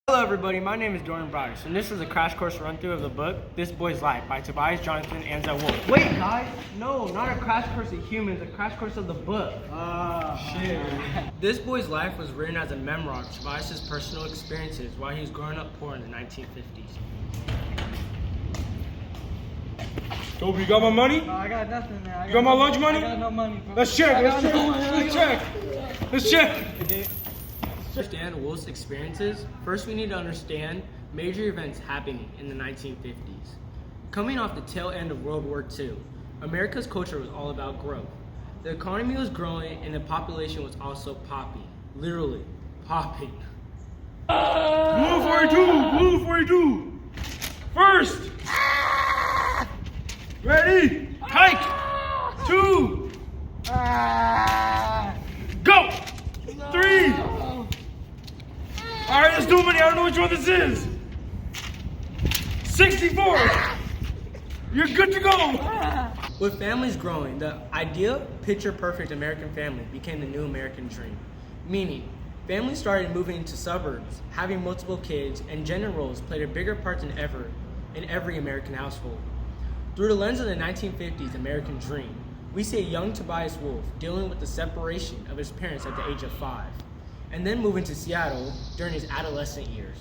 Hello everybody, my name is Dorian Bryce, and this is a crash course run-through of the book, This Boy's Life by Tobias Jonathan and Zell Wolf. Wait guys, no, not a crash course of humans, a crash course of the book. Shit. This Boy's Life was written as a memoir of Tobias' personal experiences while he was growing up poor in the 1950s. Toby, you got my money? No, I got nothing, man. You got my lunch money? I got no money, bro. Let's check. Let's check. To understand Wolf's experiences, first we need to understand major events happening in the 1950s. Coming off the tail end of World War II, America's culture was all about growth. The economy was growing and the population was also popping. Literally, popping. Blue 42. First. Ready? Hike. 2. Go. 3. All right, let's do it. I don't know which one this is. 64. You're good to go. With families growing, the ideal picture-perfect American family became the new American dream. Meaning, families started moving into suburbs, having multiple kids, and gender roles played a bigger part than ever in every American household. Through the lens of the 1950s American dream, we see a young Tobias Wolf dealing with the separation of his parents at the age of 5, and then moving to Seattle during his adolescent years.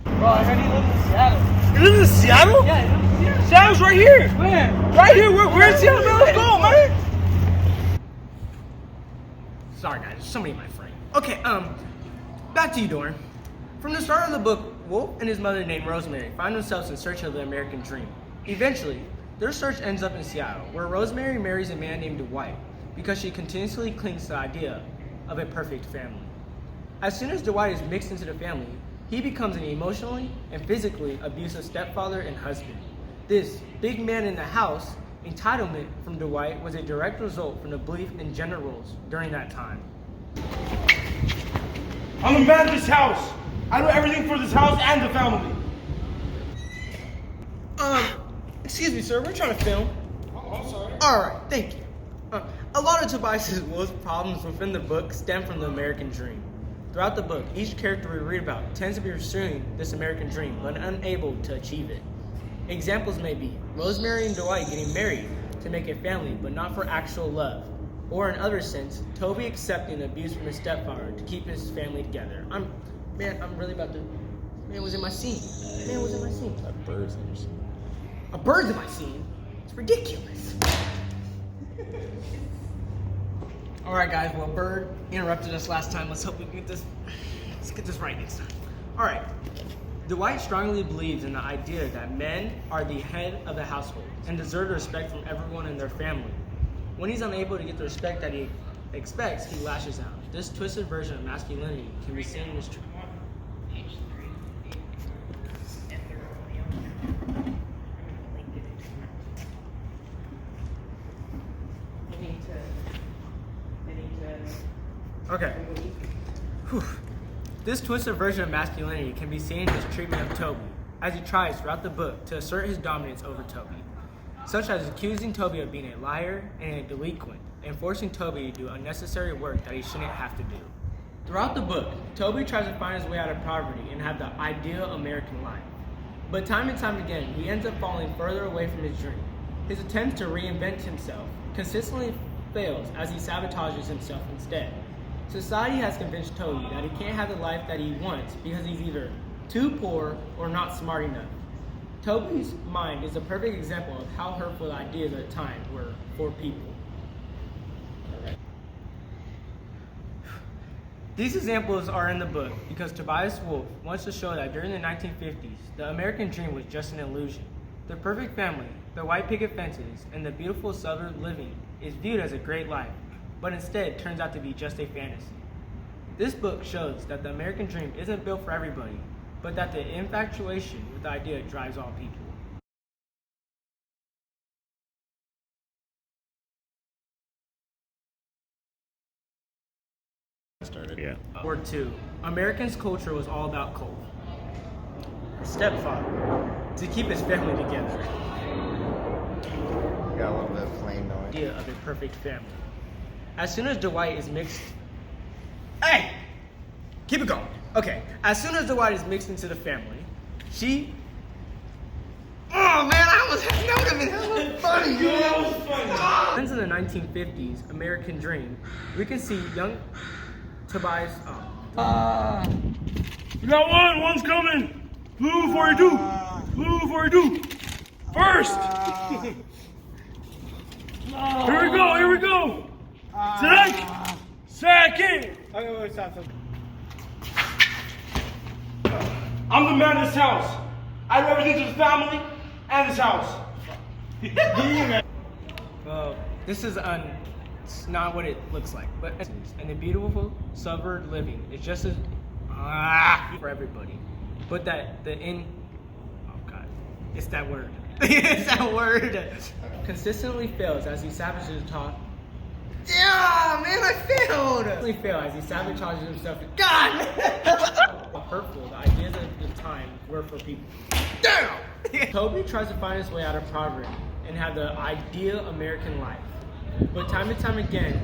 Bro, I heard he lives in Seattle. You live in Seattle? Yeah, he lives in Seattle. Seattle's right here. Where? Right here. We're in Seattle, man. Let's go, man. Sorry guys, there's somebody in my frame. Okay, back to you, Dorn. From the start of the book, Wolf and his mother named Rosemary find themselves in search of the American dream. Eventually, their search ends up in Seattle, where Rosemary marries a man named Dwight because she continuously clings to the idea of a perfect family. As soon as Dwight is mixed into the family, he becomes an emotionally and physically abusive stepfather and husband. This big man in the house entitlement from Dwight was a direct result from the belief in gender roles during that time. I'm the man of this house. I do everything for this house and the family. Excuse me, sir, we're trying to film. Oh, I'm sorry. Alright, thank you. A lot of Tobias Wolf's problems within the book stem from the American dream. Throughout the book, each character we read about tends to be pursuing this American dream, but unable to achieve it. Examples may be Rosemary and Dwight getting married to make a family, but not for actual love. Or in other sense, Toby accepting abuse from his stepfather to keep his family together. I'm really about to... Man was in my scene. That bird's in your scene. A bird's in my scene? It's ridiculous. Alright guys, well Bird interrupted us last time. Let's hope we can get this right next time. Alright. Dwight strongly believes in the idea that men are the head of the household and deserve the respect from everyone in their family. When he's unable to get the respect that he expects, he lashes out. This twisted version of masculinity can be seen in his Okay. Whew. This twisted version of masculinity can be seen in his treatment of Toby, as he tries throughout the book to assert his dominance over Toby, such as accusing Toby of being a liar and a delinquent, and forcing Toby to do unnecessary work that he shouldn't have to do. Throughout the book, Toby tries to find his way out of poverty and have the ideal American life. But time and time again, he ends up falling further away from his dream. His attempts to reinvent himself consistently fails as he sabotages himself instead. Society has convinced Toby that he can't have the life that he wants because he's either too poor or not smart enough. Toby's mind is a perfect example of how hurtful the ideas at the time were for people. These examples are in the book because Tobias Wolf wants to show that during the 1950s, the American dream was just an illusion. The perfect family, the white picket fences, and the beautiful suburb living is viewed as a great life, but instead turns out to be just a fantasy. This book shows that the American dream isn't built for everybody, but that the infatuation with the idea drives all people. Yeah. Word 2. Americans' culture was all about Cole, a stepfather, to keep his family together. Got a little bit of flame noise. Idea of a perfect family. As soon as Dwight is mixed... Hey! Keep it going. Okay, as soon as Dwight is mixed into the family, she. Oh man, I almost that would have been hella funny. That was funny. Since in the 1950s, American Dream, we can see young Tobias. We got one. One's coming. Blue 42. Blue 42. First. Here we go. Here we go. Second. Okay, wait, stop. I'm the man of this house. I do everything to the family and this house. Well, this is it's not what it looks like, but and the beautiful suburban living is just as for everybody. But oh god, it's that word. It's that word. Consistently fails as he savages talk. Yeah, man, I failed. Consistently fail as he sabotages himself. God. How hurtful the ideas of the time were for people. Damn. Toby tries to find his way out of poverty and have the ideal American life. But time and time again,